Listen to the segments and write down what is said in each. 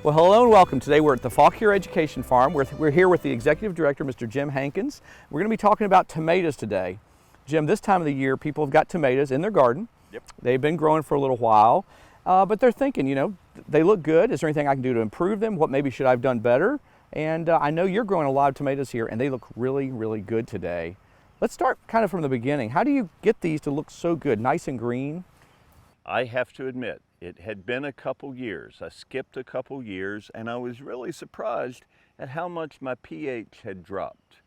Well, hello and welcome. Today we're at the Fauquier Education Farm. We're here with the Executive Director, Mr. Jim Hankins. We're going to be talking about tomatoes today. Jim, this time of the year, people have got tomatoes in their garden. Yep. They've been growing for a little while, but they're thinking, they look good. Is there anything I can do to improve them? What maybe should I have done better? And I know you're growing a lot of tomatoes here, and they look really, really good today. Let's start kind of from the beginning. How do you get these to look so good, nice and green? I have to admit, it had been a couple years. I skipped a couple years, and I was really surprised at how much my pH had dropped.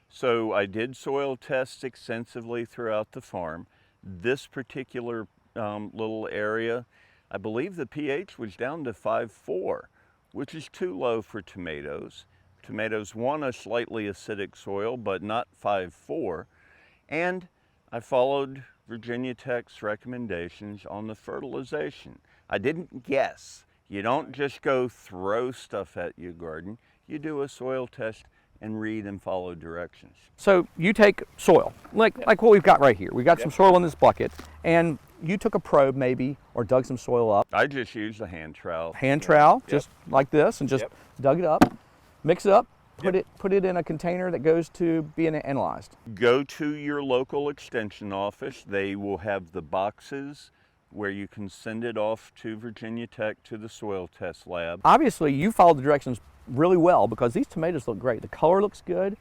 So I did soil tests extensively throughout the farm. This particular little area, I believe the pH was down to 5.4, which is too low for tomatoes. Tomatoes want a slightly acidic soil, but not 5.4. And I followed Virginia Tech's recommendations on the fertilization. I didn't guess. You don't just go throw stuff at your garden. You do a soil test and read and follow directions. So you take soil, like what we've got right here. We've got some soil in this bucket, and you took a probe maybe, or dug some soil up. I just used a hand trowel. Hand trowel, just like this, and just dug it up, mix it up, put it in a container that goes to being analyzed. Go to your local extension office. They will have the boxes where you can send it off to Virginia Tech to the soil test lab. Obviously, you followed the directions really well because these tomatoes look great. The color looks good,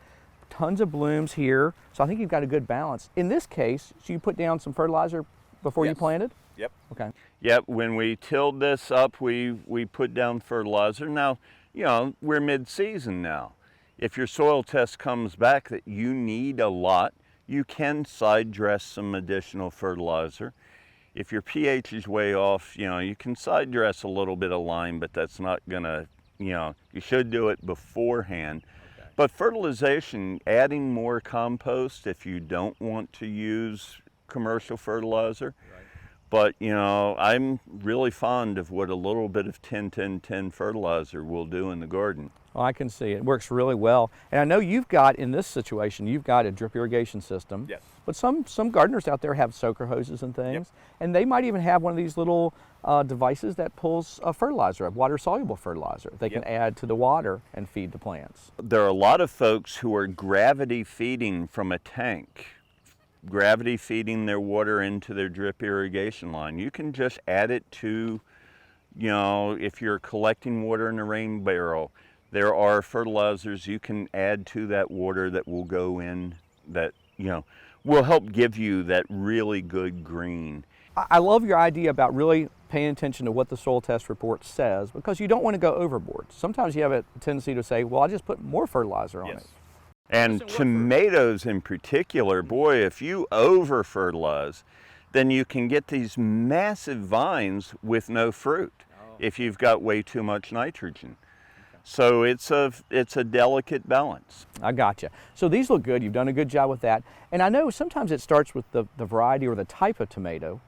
tons of blooms here, so I think you've got a good balance. In this case, so you put down some fertilizer before you planted? Yep. Okay. Yep, when we tilled this up, we put down fertilizer. Now, we're mid-season now. If your soil test comes back that you need a lot, you can side dress some additional fertilizer. If your pH is way off, you can side dress a little bit of lime, but that's not gonna, you should do it beforehand. Okay. But fertilization, adding more compost if you don't want to use commercial fertilizer. Right. But, I'm really fond of what a little bit of 10-10-10 fertilizer will do in the garden. Oh, I can see it works really well. And I know you've got, in this situation, you've got a drip irrigation system. Yes. But some gardeners out there have soaker hoses and things. Yep. And they might even have one of these little devices that pulls a fertilizer, a water-soluble fertilizer. They can add to the water and feed the plants. There are a lot of folks who are gravity feeding from a tank. Gravity feeding their water into their drip irrigation line. You can just add it to, if you're collecting water in a rain barrel, there are fertilizers you can add to that water that will go in that, will help give you that really good green. I love your idea about really paying attention to what the soil test report says because you don't want to go overboard. Sometimes you have a tendency to say, well, I'll just put more fertilizer on it. And tomatoes in particular, boy, if you over fertilize, then you can get these massive vines with no fruit if you've got way too much nitrogen. Okay. So it's a delicate balance. I gotcha. So these look good. You've done a good job with that. And I know sometimes it starts with the variety or the type of tomato.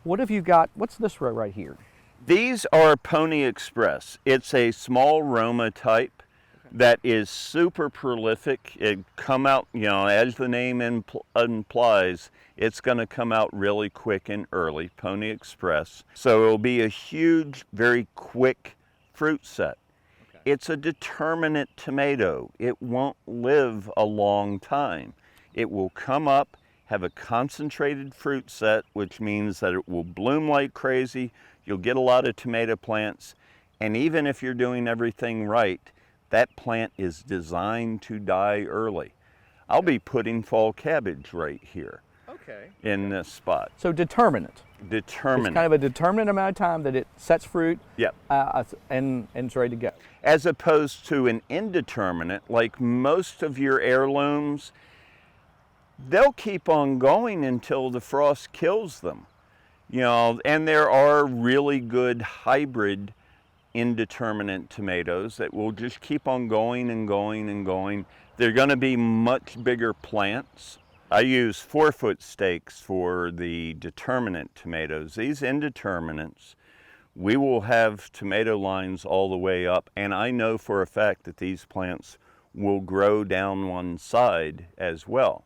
What have you got? What's this right here? These are Pony Express. It's a small Roma type that is super prolific. It come out, as the name implies, it's going to come out really quick and early, Pony Express. So it'll be a huge, very quick fruit set. Okay. It's a determinate tomato. It won't live a long time. It will come up, have a concentrated fruit set, which means that it will bloom like crazy. You'll get a lot of tomato plants. And even if you're doing everything right, that plant is designed to die early. I'll be putting fall cabbage right here in this spot. So determinate. Determinate. It's kind of a determinate amount of time that it sets fruit and it's ready to go. As opposed to an indeterminate, like most of your heirlooms, they'll keep on going until the frost kills them. And there are really good hybrid indeterminate tomatoes that will just keep on going and going and going. They're going to be much bigger plants. I use 4-foot stakes for the determinate tomatoes. These indeterminates, we will have tomato lines all the way up, and I know for a fact that these plants will grow down one side as well.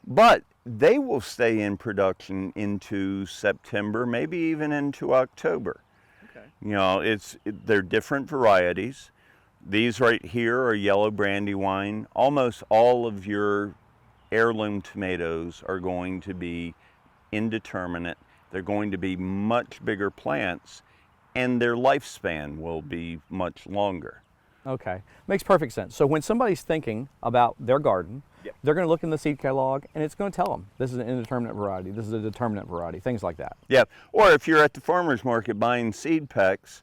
But they will stay in production into September, maybe even into October. You know, they're different varieties. These right here are yellow brandywine. Almost all of your heirloom tomatoes are going to be indeterminate. They're going to be much bigger plants, and their lifespan will be much longer. Okay, makes perfect sense. So when somebody's thinking about their garden, Yep. they're going to look in the seed catalog, and it's going to tell them this is an indeterminate variety, this is a determinate variety, things like that. Yeah, or if you're at the farmer's market buying seed packs,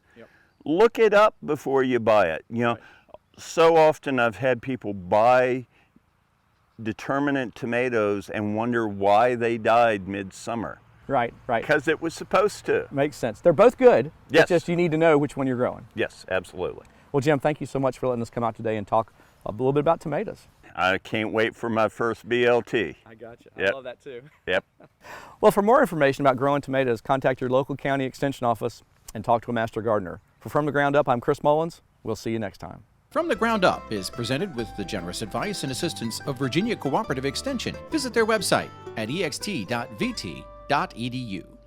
look it up before you buy it. You know, so often I've had people buy determinate tomatoes and wonder why they died midsummer. Right, right. Because it was supposed to. Makes sense. They're both good. Yes. It's just you need to know which one you're growing. Yes, absolutely. Well, Jim, thank you so much for letting us come out today and talk a little bit about tomatoes. I can't wait for my first BLT. I got you. Yep. I love that too. Yep. Well, for more information about growing tomatoes, contact your local county extension office and talk to a master gardener. For From the Ground Up, I'm Chris Mullins. We'll see you next time. From the Ground Up is presented with the generous advice and assistance of Virginia Cooperative Extension. Visit their website at ext.vt.edu.